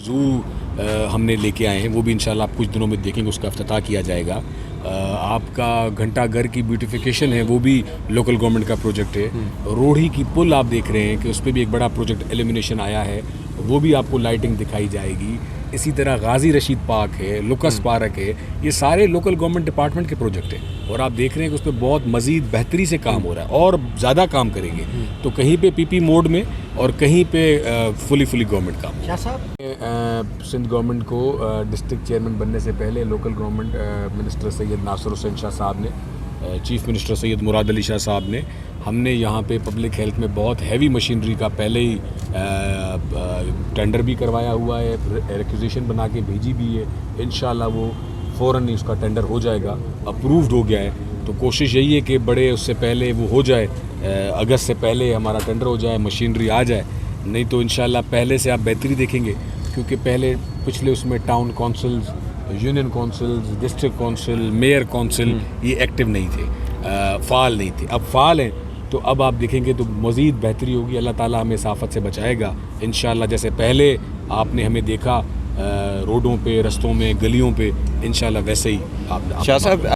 زو ہم نے لے کے آئے ہیں، وہ بھی انشاءاللہ آپ کچھ دنوں میں دیکھیں گے، اس کا افتتاح کیا جائے گا۔ آپ کا گھنٹہ گھر کی بیوٹیفیکیشن ہے، وہ بھی لوکل گورنمنٹ کا پروجیکٹ ہے۔ روڑھی کی پل آپ دیکھ رہے ہیں کہ اس پہ بھی ایک بڑا پروجیکٹ ایلیمینیشن آیا ہے، وہ بھی آپ کو لائٹنگ دکھائی جائے گی۔ اسی طرح غازی رشید پارک ہے، لوکس پارک ہے، یہ سارے لوکل گورنمنٹ ڈپارٹمنٹ کے پروجیکٹ ہیں، اور آپ دیکھ رہے ہیں کہ اس پہ بہت مزید بہتری سے کام ہو رہا ہے اور زیادہ کام کریں گے، تو کہیں پہ پی پی موڈ میں اور کہیں پہ فلی گورنمنٹ کام۔ شاہ صاحب، سندھ گورنمنٹ کو ڈسٹرکٹ چیئرمین بننے سے پہلے لوکل گورنمنٹ منسٹر سید ناصر حسین شاہ صاحب نے، چیف منسٹر سید مراد علی شاہ صاحب نے، ہم نے یہاں پہ پبلک ہیلتھ میں بہت ہیوی مشینری کا پہلے ہی ٹینڈر بھی کروایا ہوا ہے، ریکوزیشن بنا کے بھیجی بھی ہے۔ انشاءاللہ وہ فوراً ہی اس کا ٹینڈر ہو جائے گا، اپرووڈ ہو گیا ہے۔ تو کوشش یہی ہے کہ بڑے اس سے پہلے وہ ہو جائے، اگست سے پہلے ہمارا ٹینڈر ہو جائے، مشینری آ جائے، نہیں تو انشاءاللہ پہلے سے آپ بہتری دیکھیں گے، کیونکہ پہلے پچھلے اس میں town councils, union councils, district council, mayor council یہ ایکٹیو نہیں تھے، فعال نہیں تھے، اب فعال ہیں، تو اب آپ دیکھیں گے تو مزید بہتری ہوگی۔ اللہ تعالیٰ ہمیں اس آفت سے بچائے گا انشاءاللہ، جیسے پہلے آپ نے ہمیں دیکھا روڈوں پہ، رستوں میں، گلیوں پہ، انشاءاللہ ویسے ہی آپ شاہ صاحب